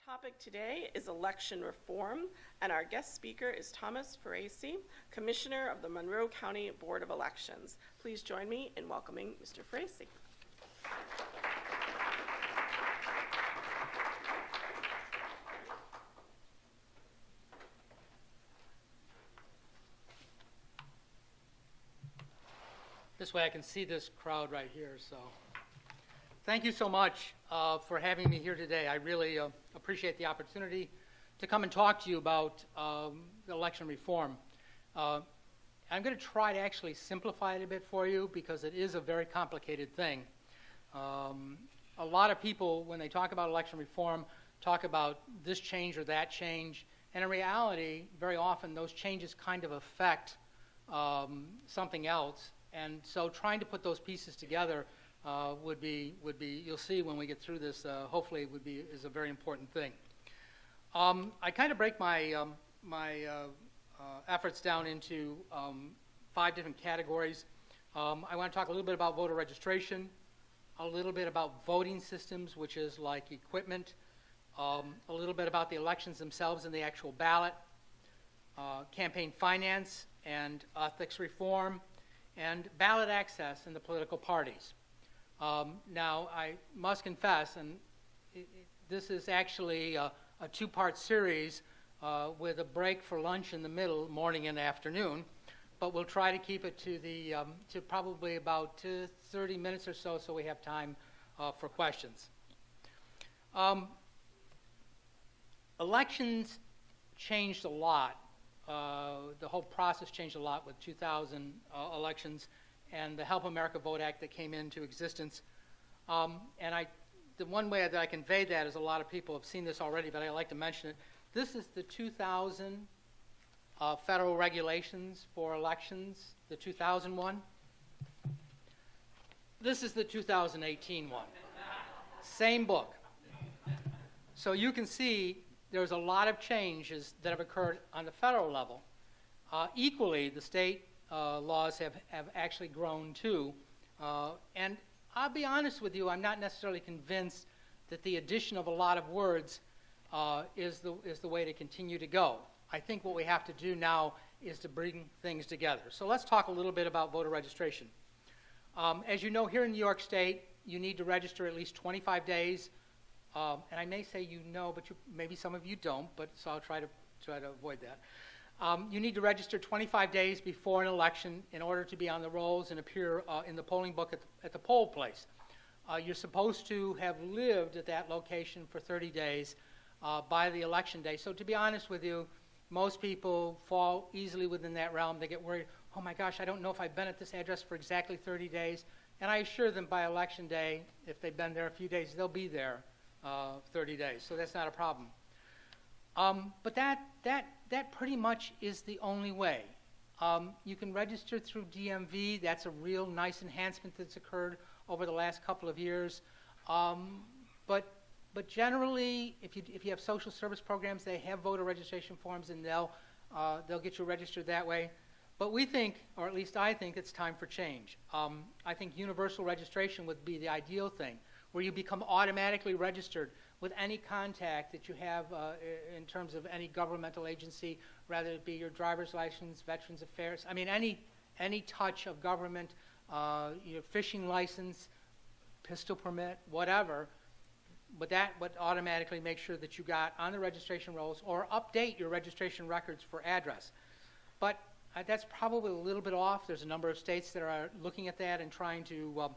Topic today is election reform, and our guest speaker is Thomas Farese, Commissioner of the Monroe County Board of Elections. Please join me in welcoming Mr. Farese. This way I can see this crowd right here. So thank you so much for having me here today. I really appreciate the opportunity to come and talk to you about election reform. I'm going to try to actually simplify it a bit for you because it is a very complicated thing. A lot of people, when they talk about election reform, talk about this change or that change. And in reality, very often those changes kind of affect something else. And so trying to put those pieces together would be, you'll see when we get through this, hopefully is a very important thing. I kind of break my efforts down into 5 different categories. I want to talk a little bit about voter registration, a little bit about voting systems, which is like equipment, a little bit about the elections themselves and the actual ballot, campaign finance and ethics reform, and ballot access in the political parties. Now, I must confess, and this is actually a 2-part series with a break for lunch in the middle, morning and afternoon, but we'll try to keep it to probably about 30 minutes or so we have time for questions. Elections changed a lot. The whole process changed a lot with 2000 elections and the Help America Vote Act that came into existence. The one way that I convey that is a lot of people have seen this already, but I like to mention it. This is the 2000 federal regulations for elections, the 2001. This is the 2018 one. Same book. So you can see there's a lot of changes that have occurred on the federal level. Equally, the state laws have actually grown too. And I'll be honest with you, I'm not necessarily convinced that the addition of a lot of words is the way to continue to go. I think what we have to do now is to bring things together. So let's talk a little bit about voter registration. As you know, here in New York State, you need to register at least 25 days. And I may say you know, but maybe some of you don't, but so I'll try to avoid that. You need to register 25 days before an election in order to be on the rolls and appear in the polling book at the poll place. You're supposed to have lived at that location for 30 days by the election day. So to be honest with you, most people fall easily within that realm. They get worried, oh my gosh, I don't know if I've been at this address for exactly 30 days. And I assure them by election day, if they've been there a few days, they'll be there 30 days. So that's not a problem. But that pretty much is the only way. You can register through DMV. That's a real nice enhancement that's occurred over the last couple of years. But generally, if you have social service programs, they have voter registration forms, and they'll get you registered that way. But we think, or at least I think, it's time for change. I think universal registration would be the ideal thing, where you become automatically registered with any contact that you have in terms of any governmental agency, whether it be your driver's license, Veterans Affairs, I mean any touch of government, your fishing license, pistol permit, whatever, but that would automatically make sure that you got on the registration rolls or update your registration records for address. But that's probably a little bit off. There's a number of states that are looking at that and trying to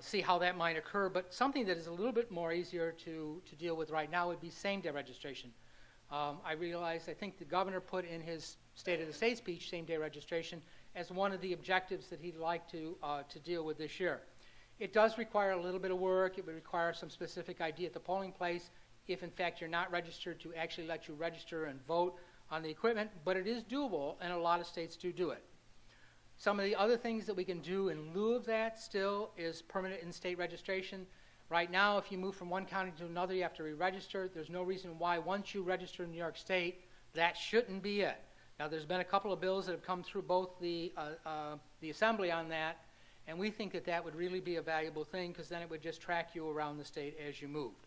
see how that might occur. But something that is a little bit more easier to deal with right now would be same-day registration. I think the governor put in his State of the State speech same-day registration as one of the objectives that he'd like to deal with this year. It does require a little bit of work. It would require some specific ID at the polling place if, in fact, you're not registered, to actually let you register and vote on the equipment. But it is doable, and a lot of states do it. Some of the other things that we can do in lieu of that still is permanent in-state registration. Right now, if you move from one county to another, you have to re-register. There's no reason why once you register in New York State, that shouldn't be it. Now, there's been a couple of bills that have come through both the Assembly on that, And we think that that would really be a valuable thing because then it would just track you around the state as you moved.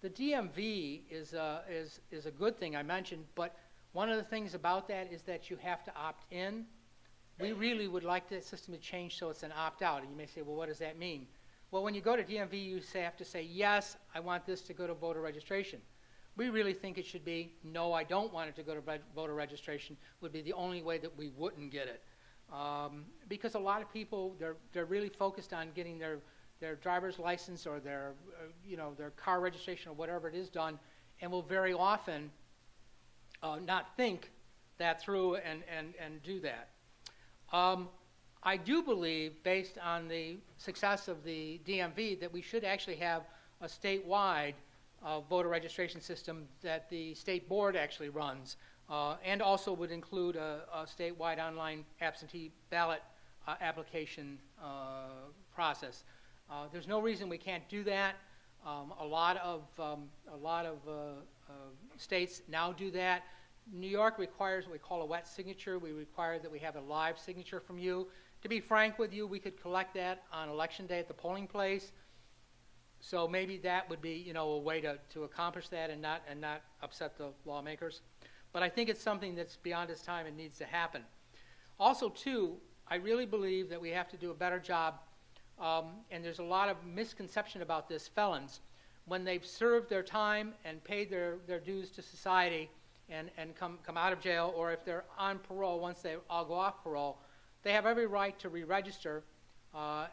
The DMV is a good thing I mentioned, but one of the things about that is that you have to opt in. We really would like the system to change so it's an opt-out. And you may say, well, what does that mean? Well, when you go to DMV, you have to say, yes, I want this to go to voter registration. We really think it should be, no, I don't want it to go to voter registration, would be the only way that we wouldn't get it. Because a lot of people, they're really focused on getting their driver's license or their car registration or whatever it is done, and will very often not think that through and do that. I do believe, based on the success of the DMV, that we should actually have a statewide voter registration system that the state board actually runs, and also would include a statewide online absentee ballot application process. There's no reason we can't do that. A lot of states now do that. New York requires what we call a wet signature. We require that we have a live signature from you. To be frank with you, we could collect that on election day at the polling place. So maybe that would be, a way to accomplish that and not upset the lawmakers. But I think it's something that's beyond its time and needs to happen. Also, too, I really believe that we have to do a better job, and there's a lot of misconception about this, felons, when they've served their time and paid their dues to society and come out of jail, or if they're on parole, once they all go off parole, they have every right to re-register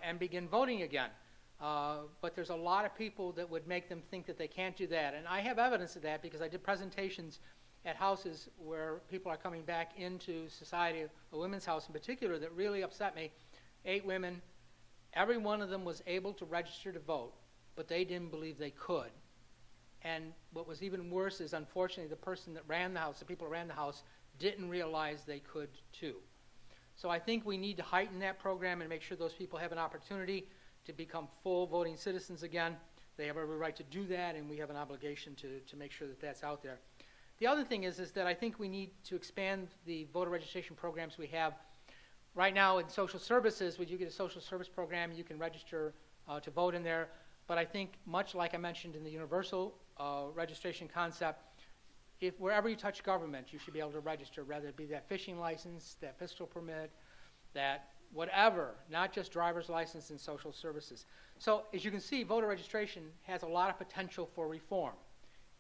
and begin voting again. But there's a lot of people that would make them think that they can't do that. And I have evidence of that because I did presentations at houses where people are coming back into society, a women's house in particular, that really upset me. 8 women, every one of them was able to register to vote, but they didn't believe they could. And what was even worse is, unfortunately, the person that ran the house, the people who ran the house, didn't realize they could too. So I think we need to heighten that program and make sure those people have an opportunity to become full voting citizens again. They have every right to do that, and we have an obligation to make sure that that's out there. The other thing is that I think we need to expand the voter registration programs we have. Right now in social services, when you get a social service program, you can register to vote in there. But I think, much like I mentioned in the universal registration concept, if wherever you touch government, you should be able to register, whether it be that fishing license, that pistol permit, that whatever, not just driver's license and social services. So as you can see, voter registration has a lot of potential for reform.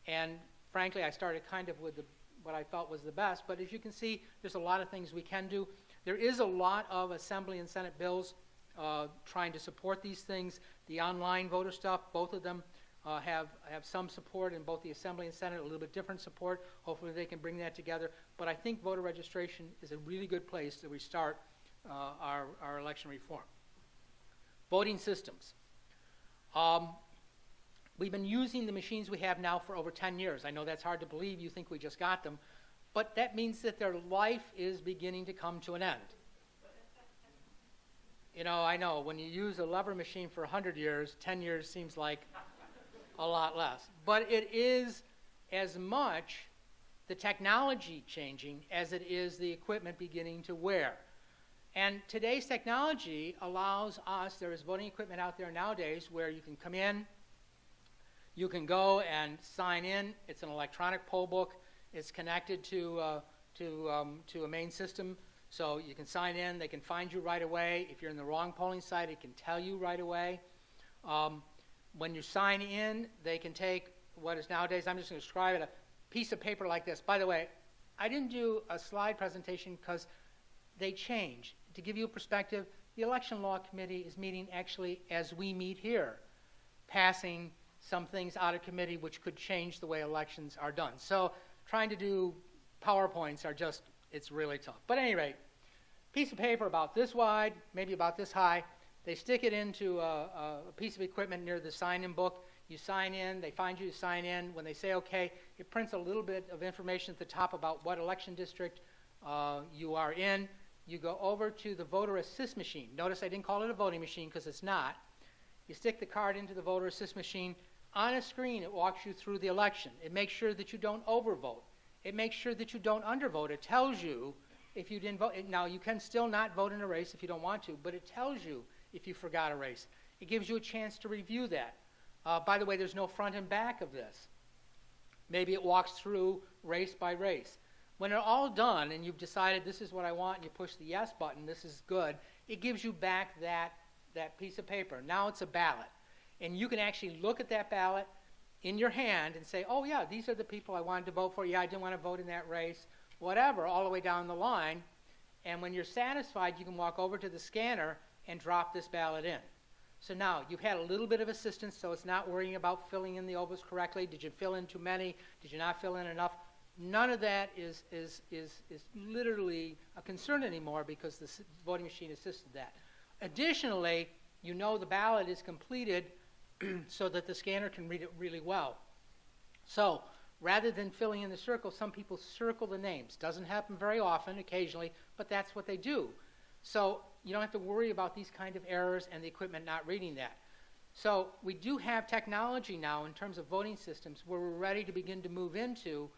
And frankly, I started kind of with what I felt was the best, but as you can see, there's a lot of things we can do. There is a lot of Assembly and Senate bills trying to support these things. The online voter stuff, both of them have some support in both the Assembly and Senate, a little bit different support. Hopefully they can bring that together. But I think voter registration is a really good place to restart our election reform. Voting systems. We've been using the machines we have now for over 10 years. I know that's hard to believe. You think we just got them. But that means that their life is beginning to come to an end. I know when you use a lever machine for 100 years, 10 years seems like a lot less. But it is as much the technology changing as it is the equipment beginning to wear. And today's technology allows us, there is voting equipment out there nowadays where you can come in, you can go and sign in. It's an electronic poll book. It's connected to a main system. So you can sign in, they can find you right away. If you're in the wrong polling site, it can tell you right away. When you sign in, they can take what is nowadays, I'm just going to describe it, a piece of paper like this. By the way, I didn't do a slide presentation because they change. To give you a perspective, the Election Law Committee is meeting actually as we meet here, passing some things out of committee which could change the way elections are done. So trying to do PowerPoints are just, it's really tough. But at any rate, piece of paper about this wide, maybe about this high. They stick it into a piece of equipment near the sign-in book. You sign in, they find you to sign in. When they say okay, it prints a little bit of information at the top about what election district you are in. You go over to the voter assist machine. Notice I didn't call it a voting machine because it's not. You stick the card into the voter assist machine. On a screen, it walks you through the election. It makes sure that you don't overvote. It makes sure that you don't undervote. It tells you if you didn't vote. Now, you can still not vote in a race if you don't want to, but it tells you if you forgot a race. It gives you a chance to review that. By the way, there's no front and back of this. Maybe it walks through race by race. When it's all done and you've decided this is what I want and you push the yes button, this is good, it gives you back that piece of paper. Now it's a ballot. And you can actually look at that ballot in your hand and say, oh yeah, these are the people I wanted to vote for. Yeah, I didn't want to vote in that race, whatever, all the way down the line. And when you're satisfied, you can walk over to the scanner and drop this ballot in. So now you've had a little bit of assistance, so it's not worrying about filling in the ovals correctly. Did you fill in too many? Did you not fill in enough? None of that is literally a concern anymore because the voting machine assisted that. Additionally, you know the ballot is completed so that the scanner can read it really well. So rather than filling in the circle, some people circle the names. Doesn't happen very often, occasionally, but that's what they do. So you don't have to worry about these kind of errors and the equipment not reading that. So we do have technology now in terms of voting systems where we're ready to begin to move into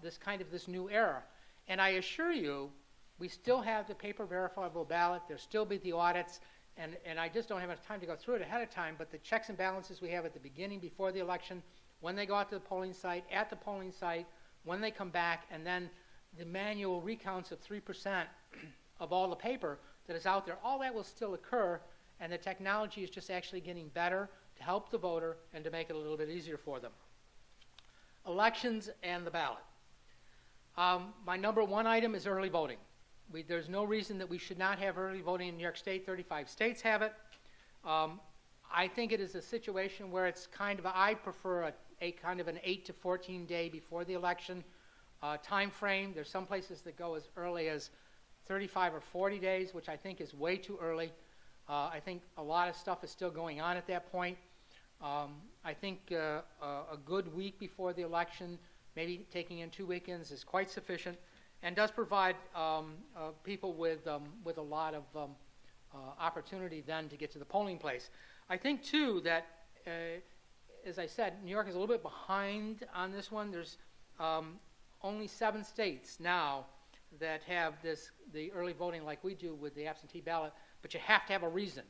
this new era. And I assure you, we still have the paper verifiable ballot. There'll still be the audits. And I just don't have enough time to go through it ahead of time, but the checks and balances we have at the beginning, before the election, when they go out to the polling site, at the polling site, when they come back, and then the manual recounts of 3% of all the paper that is out there, all that will still occur, and the technology is just actually getting better to help the voter and to make it a little bit easier for them. Elections and the ballot. My number one item is early voting. There's no reason that we should not have early voting in New York State. 35 states have it. I think it is a situation where it's I prefer a kind of an 8 to 14 day before the election time frame. There's some places that go as early as 35 or 40 days, which I think is way too early. I think a lot of stuff is still going on at that point. I think a good week before the election, maybe taking in 2 weekends, is quite sufficient and does provide people with a lot of opportunity then to get to the polling place. I think, too, that, as I said, New York is a little bit behind on this one. There's only 7 states now that have the early voting like we do with the absentee ballot, but you have to have a reason.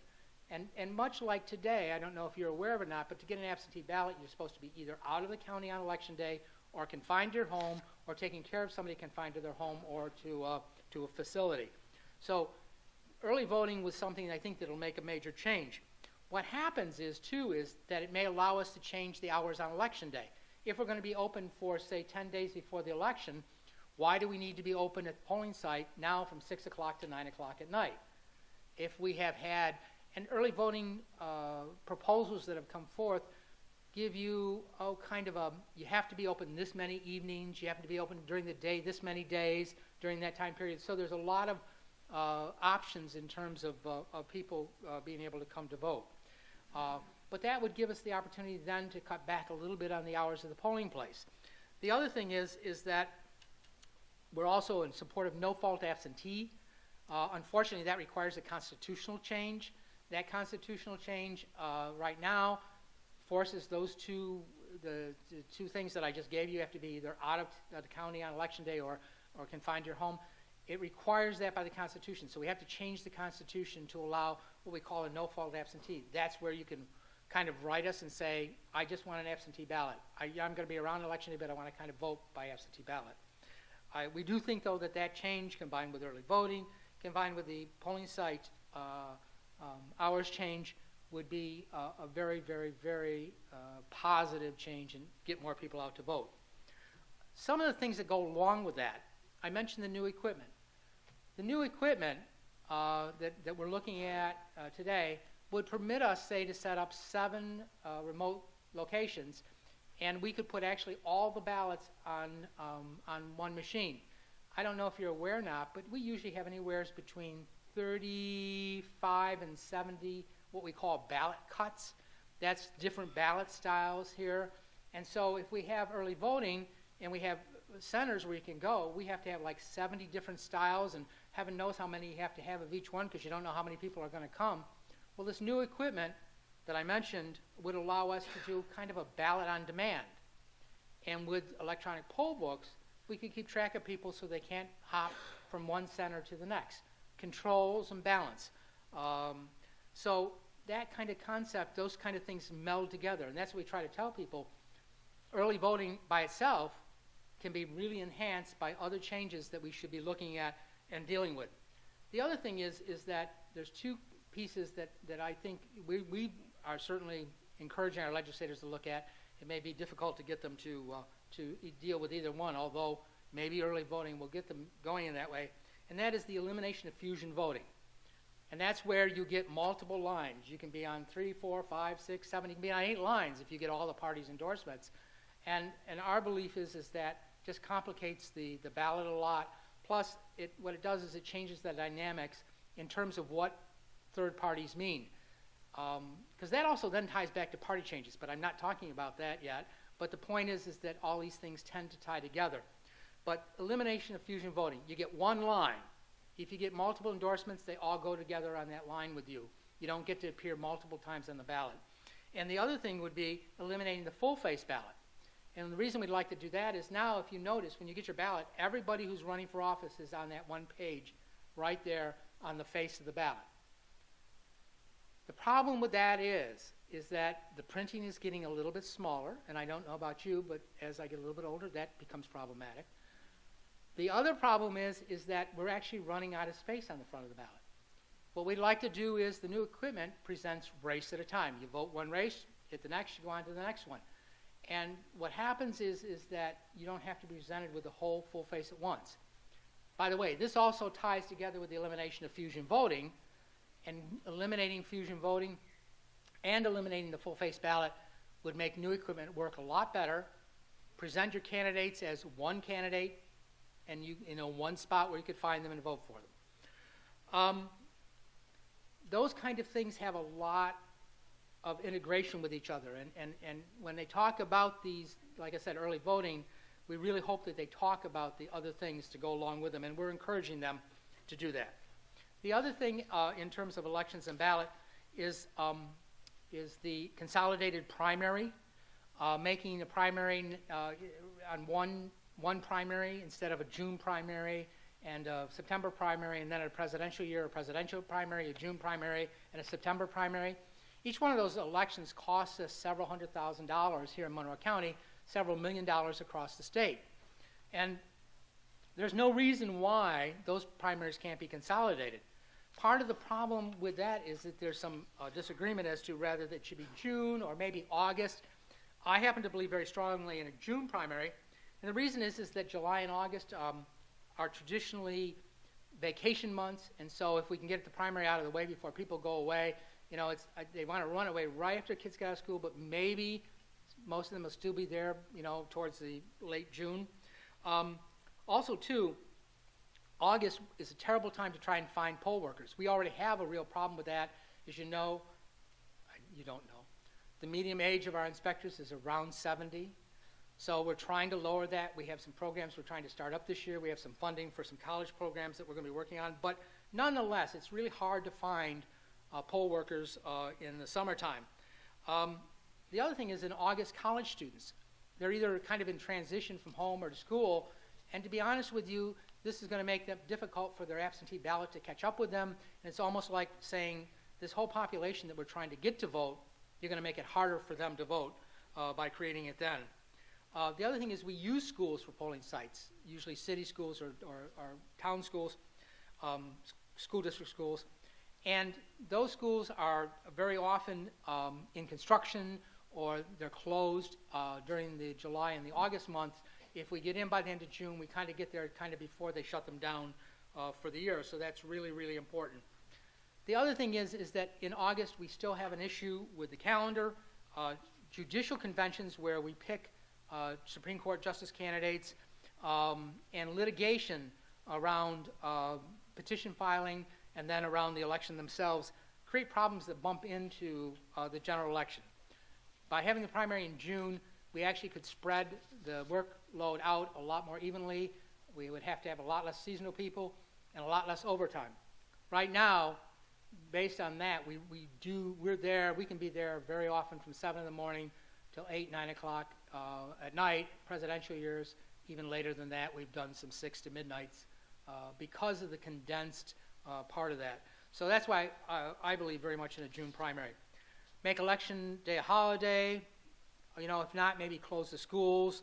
And much like today, I don't know if you're aware of it or not, but to get an absentee ballot, you're supposed to be either out of the county on election day or confined to your home or taking care of somebody confined to their home or to a facility. So early voting was something I think that will make a major change. What happens is that it may allow us to change the hours on election day. If we're going to be open for, say, 10 days before the election, why do we need to be open at the polling site now from 6 o'clock to 9 o'clock at night? If we have had, and early voting proposals that have come forth give you, you have to be open this many evenings, you have to be open during the day this many days during that time period. So there's a lot of options in terms of people being able to come to vote. But that would give us the opportunity then to cut back a little bit on the hours of the polling place. The other thing is that we're also in support of no-fault absentee. Unfortunately, that requires a constitutional change. That constitutional change right now forces the two things that I just gave you. You have to be either out of the county on election day or confined to your home. It requires that by the Constitution. So we have to change the Constitution to allow what we call a no-fault absentee. That's where you can kind of write us and say, I just want an absentee ballot. I'm going to be around election day, but I want to kind of vote by absentee ballot. We do think, though, that change, combined with early voting, combined with the polling site hours change, would be a very, very, very positive change and get more people out to vote. Some of the things that go along with that, I mentioned the new equipment. The new equipment that we're looking at today would permit us, say, to set up 7 remote locations, and we could put actually all the ballots on one machine. I don't know if you're aware or not, but we usually have anywhere between 35 and 70 what we call ballot cuts. That's different ballot styles here. And so if we have early voting and we have centers where you can go, we have to have like 70 different styles, and heaven knows how many you have to have of each one because you don't know how many people are going to come. Well, this new equipment that I mentioned would allow us to do kind of a ballot on demand. And with electronic poll books, we could keep track of people so they can't hop from one center to the next. Controls and balance. So that kind of concept, those kind of things meld together, and that's what we try to tell people. Early voting by itself can be really enhanced by other changes that we should be looking at and dealing with. The other thing is that there's two pieces that I think we are certainly encouraging our legislators to look at. It may be difficult to get them to deal with either one, although maybe early voting will get them going in that way, and that is the elimination of fusion voting. And that's where you get multiple lines. You can be on 3, 4, 5, 6, 7, you can be on 8 lines if you get all the parties' endorsements. And our belief is that just complicates the ballot a lot. Plus, what it does is it changes the dynamics in terms of what third parties mean. Because that also then ties back to party changes, but I'm not talking about that yet. But the point is that all these things tend to tie together. But elimination of fusion voting, you get one line. If you get multiple endorsements, they all go together on that line with you. You don't get to appear multiple times on the ballot. And the other thing would be eliminating the full-face ballot. And the reason we'd like to do that is now, if you notice, when you get your ballot, everybody who's running for office is on that one page right there on the face of the ballot. The problem with that is that the printing is getting a little bit smaller, and I don't know about you, but as I get a little bit older, that becomes problematic. The other problem is that we're actually running out of space on the front of the ballot. What we'd like to do is the new equipment presents race at a time. You vote one race, hit the next, you go on to the next one. And what happens is that you don't have to be presented with the whole full face at once. By the way, this also ties together with the elimination of fusion voting, and eliminating fusion voting and eliminating the full face ballot would make new equipment work a lot better, present your candidates as one candidate, and you know one spot where you could find them and vote for them. Those kind of things have a lot of integration with each other, and when they talk about these, like I said, early voting, we really hope that they talk about the other things to go along with them, and we're encouraging them to do that. The other thing in terms of elections and ballot is the consolidated primary, making a primary on one primary instead of a June primary and a September primary, and then a presidential year, a presidential primary, a June primary, and a September primary. Each one of those elections costs us several $100,000 here in Monroe County, several $1 million across the state. And there's no reason why those primaries can't be consolidated. Part of the problem with that is that there's some disagreement as to whether that should be June or maybe August. I happen to believe very strongly in a June primary, and the reason is that July and August are traditionally vacation months, and so if we can get the primary out of the way before people go away, you know, they want to run away right after kids get out of school, but maybe most of them will still be there, you know, towards the late June. Also, too, August is a terrible time to try and find poll workers. We already have a real problem with that. As you know, you don't know, the median age of our inspectors is around 70. So we're trying to lower that. We have some programs we're trying to start up this year. We have some funding for some college programs that we're going to be working on. But nonetheless, it's really hard to find poll workers in the summertime. The other thing is in August, college students. They're either kind of in transition from home or to school. And to be honest with you, this is going to make it difficult for their absentee ballot to catch up with them. And it's almost like saying this whole population that we're trying to get to vote, you're going to make it harder for them to vote by creating it then. The other thing is we use schools for polling sites, usually city schools or town schools, school district schools. And those schools are very often in construction or they're closed during the July and the August months. If we get in by the end of June, we kind of get there kind of before they shut them down for the year. So that's really, really important. The other thing is that in August, we still have an issue with the calendar, judicial conventions where we pick Supreme Court justice candidates, and litigation around petition filing and then around the election themselves create problems that bump into the general election. By having the primary in June, we actually could spread the workload out a lot more evenly. We would have to have a lot less seasonal people and a lot less overtime. Right now, based on that, we're there. We can be there very often from 7 in the morning till 8, 9 o'clock at night. Presidential years, even later than that, we've done some 6 to midnights because of the condensed part of that. So that's why I believe very much in a June primary. Make election day a holiday. If not, maybe close the schools.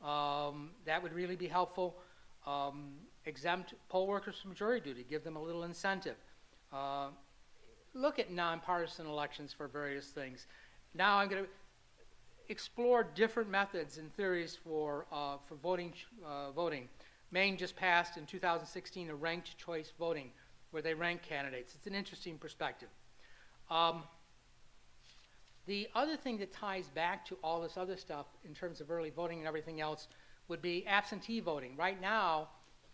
That would really be helpful. Exempt poll workers from jury duty, give them a little incentive. Look at nonpartisan elections for various things. Now I'm going to explore different methods and theories for voting. Maine just passed in 2016 a ranked choice voting, where they rank candidates. It's an interesting perspective. The other thing that ties back to all this other stuff in terms of early voting and everything else would be absentee voting. Right now,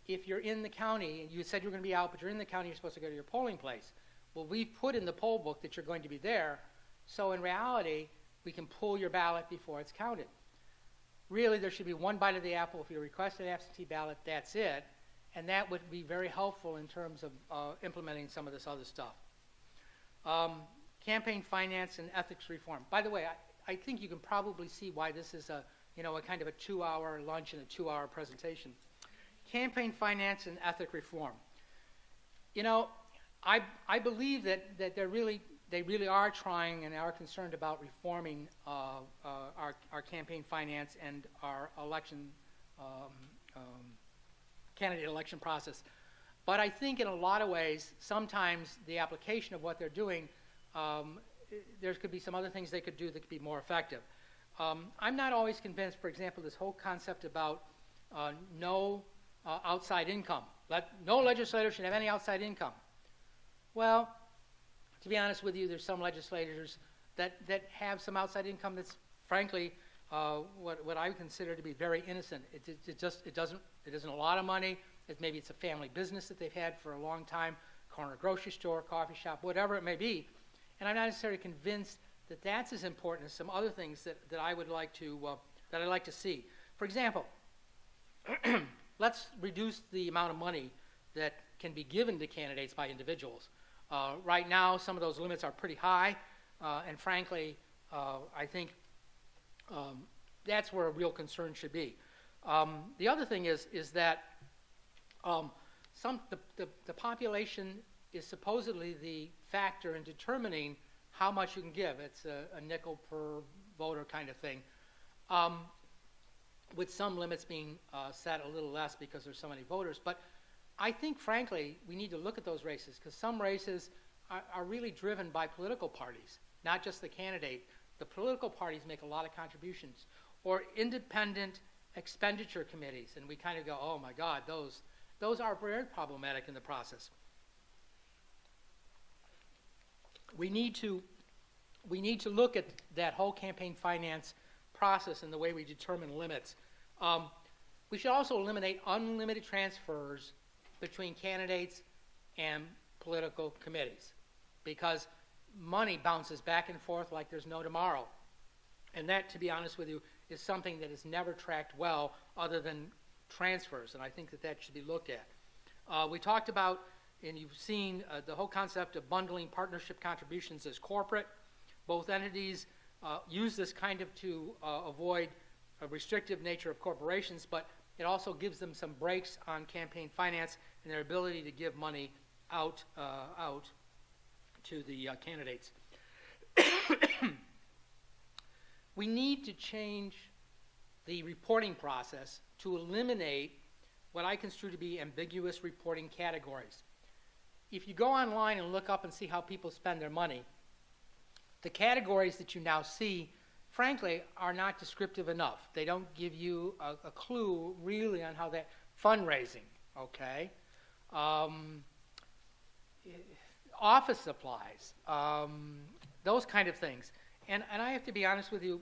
if you're in the county, and you said you're going to be out, but you're in the county, you're supposed to go to your polling place. Well, we've put in the poll book that you're going to be there, so in reality, we can pull your ballot before it's counted. Really, there should be one bite of the apple. If you request an absentee ballot, that's it, and that would be very helpful in terms of implementing some of this other stuff. Campaign finance and ethics reform. By the way, I think you can probably see why this is a kind of a 2-hour lunch and a 2-hour presentation. Campaign finance and ethic reform. I believe that they really are trying and are concerned about reforming our campaign finance and our election candidate election process. But I think in a lot of ways, sometimes the application of what they're doing, there could be some other things they could do that could be more effective. I'm not always convinced, for example, this whole concept about no outside income. No legislator should have any outside income. Well, to be honest with you, there's some legislators that have some outside income that's frankly what I would consider to be very innocent. It isn't a lot of money. Maybe it's a family business that they've had for a long time, corner grocery store, coffee shop, whatever it may be. And I'm not necessarily convinced that that's as important as some other things that I would like to that I'd like to see. For example, let's reduce the amount of money that can be given to candidates by individuals. Right now, some of those limits are pretty high, and frankly, I think that's where a real concern should be. The other thing is that the population is supposedly the factor in determining how much you can give. It's a nickel per voter kind of thing, with some limits being set a little less because there's so many voters. But I think, frankly, we need to look at those races, because some races are really driven by political parties, not just the candidate. The political parties make a lot of contributions, or independent expenditure committees, and we kind of go, oh my God, those are very problematic in the process. We need to look at that whole campaign finance process and the way we determine limits. We should also eliminate unlimited transfers between candidates and political committees, because money bounces back and forth like there's no tomorrow. And that, to be honest with you, is something that is never tracked well other than transfers, and I think that should be looked at. We talked about, and you've seen the whole concept of bundling partnership contributions as corporate. Both entities use this kind of to avoid a restrictive nature of corporations, but it also gives them some breaks on campaign finance and their ability to give money out to the candidates. We need to change the reporting process to eliminate what I construe to be ambiguous reporting categories. If you go online and look up and see how people spend their money, the categories that you now see, frankly, are not descriptive enough. They don't give you a clue really on how that fundraising, okay? Office supplies, those kind of things. And I have to be honest with you,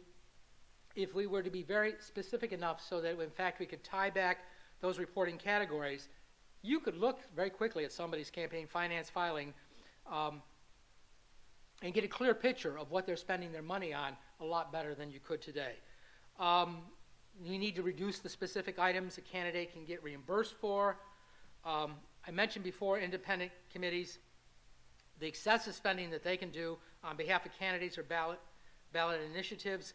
if we were to be very specific enough so that, in fact, we could tie back those reporting categories, you could look very quickly at somebody's campaign finance filing and get a clear picture of what they're spending their money on a lot better than you could today. You need to reduce the specific items a candidate can get reimbursed for. I mentioned before independent committees, the excessive spending that they can do on behalf of candidates or ballot initiatives.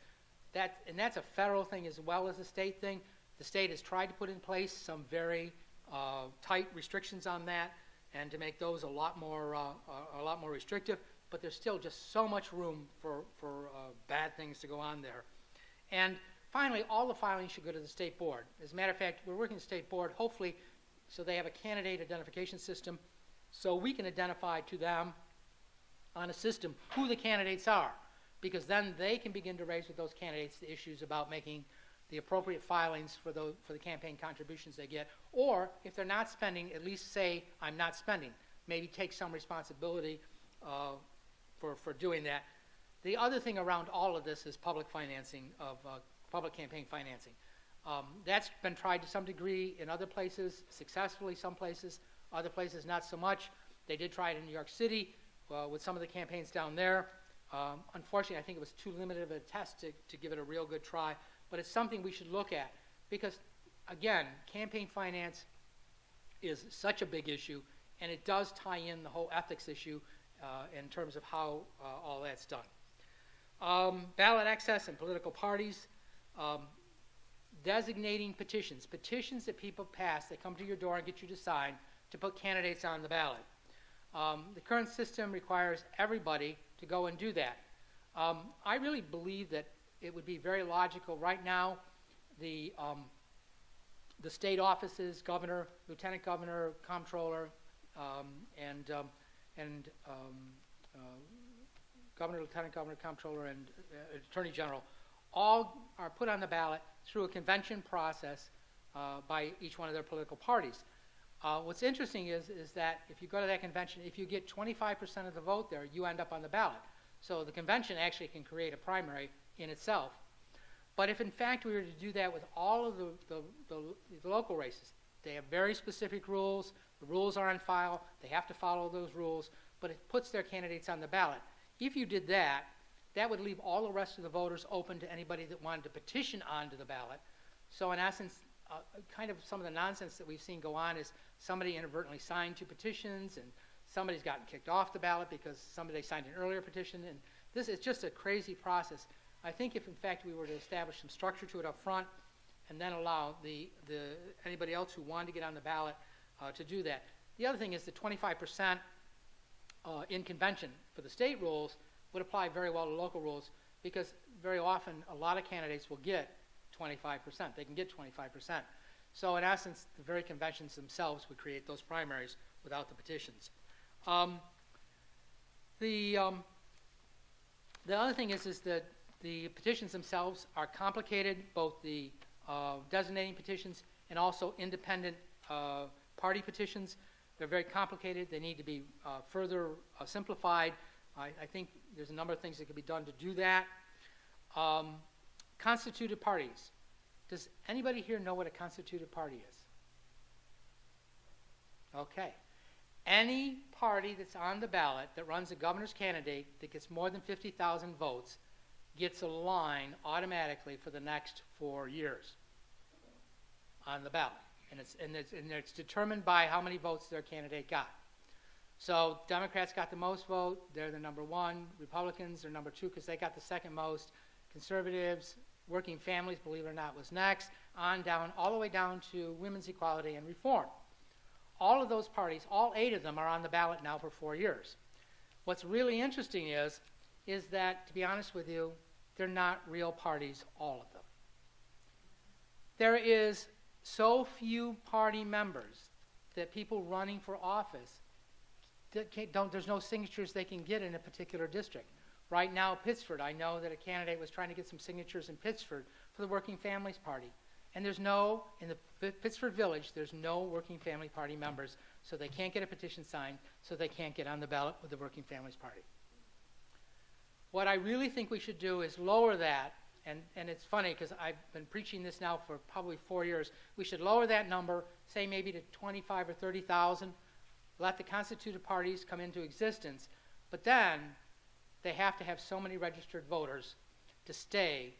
And that's a federal thing as well as a state thing. The state has tried to put in place some very tight restrictions on that and to make those a lot more restrictive, but there's still just so much room for bad things to go on there. And finally, all the filings should go to the state board. As a matter of fact, we're working with the state board, hopefully, so they have a candidate identification system, so we can identify to them on a system who the candidates are, because then they can begin to raise with those candidates the issues about making the appropriate filings for the campaign contributions they get, or if they're not spending, at least say, I'm not spending. Maybe take some responsibility for doing that. The other thing around all of this is public financing of public campaign financing. That's been tried to some degree in other places, successfully some places, other places not so much. They did try it in New York City with some of the campaigns down there. Unfortunately, I think it was too limited of a test to give it a real good try, but it's something we should look at because, again, campaign finance is such a big issue, and it does tie in the whole ethics issue in terms of how all that's done. Ballot access and political parties, designating petitions that people pass, they come to your door and get you to sign to put candidates on the ballot. The current system requires everybody to go and do that. I really believe that it would be very logical. Right now, the state offices, governor, lieutenant governor, comptroller, and governor, lieutenant governor, comptroller, and attorney general, all are put on the ballot through a convention process by each one of their political parties. What's interesting is that if you go to that convention, if you get 25% of the vote there, you end up on the ballot. So the convention actually can create a primary in itself. But if in fact we were to do that with all of the local races, they have very specific rules. The rules are on file. They have to follow those rules, but it puts their candidates on the ballot. If you did that, that would leave all the rest of the voters open to anybody that wanted to petition onto the ballot. So in essence, kind of some of the nonsense that we've seen go on is somebody inadvertently signed 2 petitions and somebody's gotten kicked off the ballot because somebody signed an earlier petition, and this is just a crazy process. I think if in fact we were to establish some structure to it up front and then allow anybody else who wanted to get on the ballot to do that. The other thing is the 25% in convention for the state rules would apply very well to local rules because very often a lot of candidates will get 25%. They can get 25%. So in essence, the very conventions themselves would create those primaries without the petitions. The other thing is that the petitions themselves are complicated, both the designating petitions and also independent party petitions. They're very complicated. They need to be further simplified. I think there's a number of things that could be done to do that. Constituted parties. Does anybody here know what a constituted party is? Okay. Any party that's on the ballot that runs a governor's candidate that gets more than 50,000 votes gets a line automatically for the next 4 years on the ballot. And it's determined by how many votes their candidate got. So Democrats got the most vote. They're the number 1. Republicans are number 2 because they got the second most. Conservatives, working families, believe it or not, was next. On down, all the way down to women's equality and reform. All of those parties, all 8 of them are on the ballot now for 4 years. What's really interesting is that, to be honest with you, they're not real parties, all of them. There is so few party members that people running for office, there's no signatures they can get in a particular district. Right now, Pittsford, I know that a candidate was trying to get some signatures in Pittsford for the Working Families Party. And in the Pittsford Village, there's no Working Family Party members, so they can't get a petition signed, so they can't get on the ballot with the Working Families Party. What I really think we should do is lower that, and it's funny because I've been preaching this now for probably 4 years. We should lower that number, say maybe to 25 or 30,000, let the constituted parties come into existence, but then they have to have so many registered voters to stay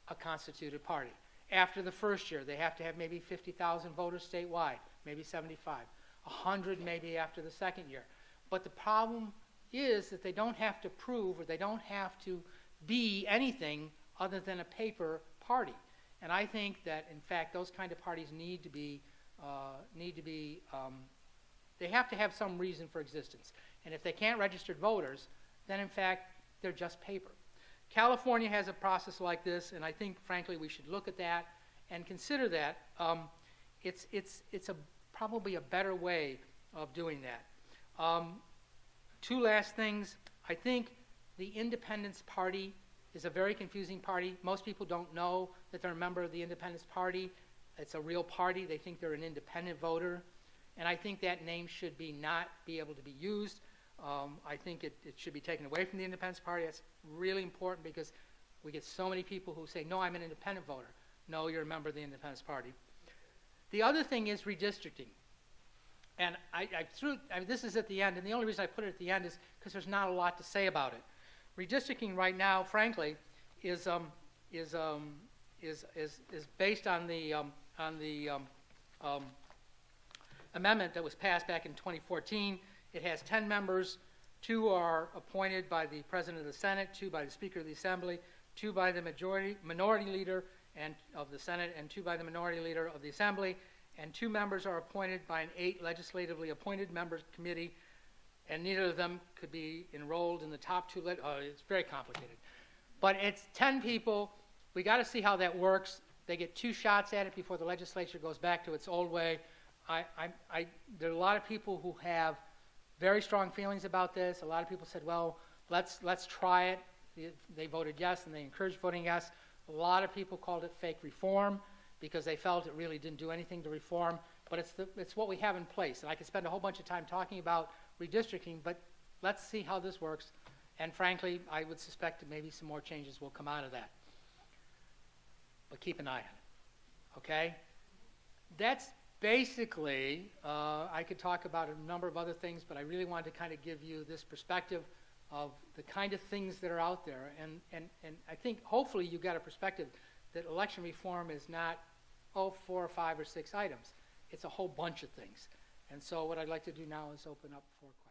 a constituted party. After the first year, they have to have maybe 50,000 voters statewide, maybe 75, 100 maybe after the second year. But the problem is that they don't have to prove or they don't have to be anything other than a paper party. And I think that, in fact, those kind of parties need to be need to be, they have to have some reason for existence. And if they can't register voters, then in fact, they're just paper. California has a process like this, and I think, frankly, we should look at that and consider that. It's probably a better way of doing that. Two last things. I think the Independence Party is a very confusing party. Most people don't know that they're a member of the Independence Party. It's a real party. They think they're an independent voter. And I think that name should not be able to be used. I think it should be taken away from the Independence Party. That's really important because we get so many people who say, no, I'm an independent voter. No, you're a member of the Independence Party. The other thing is redistricting. And this is at the end, and the only reason I put it at the end is because there's not a lot to say about it. Redistricting right now, frankly, is based on the amendment that was passed back in 2014. It has 10 members. 2 are appointed by the President of the Senate, 2 by the Speaker of the Assembly, 2 by the minority leader of the Senate, and 2 by the minority leader of the Assembly. And 2 members are appointed by an 8 legislatively appointed members committee, and neither of them could be enrolled in the top 2. It's very complicated. But it's 10 people. We got to see how that works. They get 2 shots at it before the legislature goes back to its old way. There are a lot of people who have very strong feelings about this. A lot of people said, well, let's try it. They voted yes, and they encouraged voting yes. A lot of people called it fake reform because they felt it really didn't do anything to reform. But it's what we have in place. And I could spend a whole bunch of time talking about redistricting, but let's see how this works. And frankly, I would suspect that maybe some more changes will come out of that. But keep an eye on it, okay? That's basically, I could talk about a number of other things, but I really wanted to kind of give you this perspective of the kind of things that are out there. And I think hopefully you got a perspective that election reform is not, 4 or 5 or 6 items. It's a whole bunch of things. And so what I'd like to do now is open up for questions.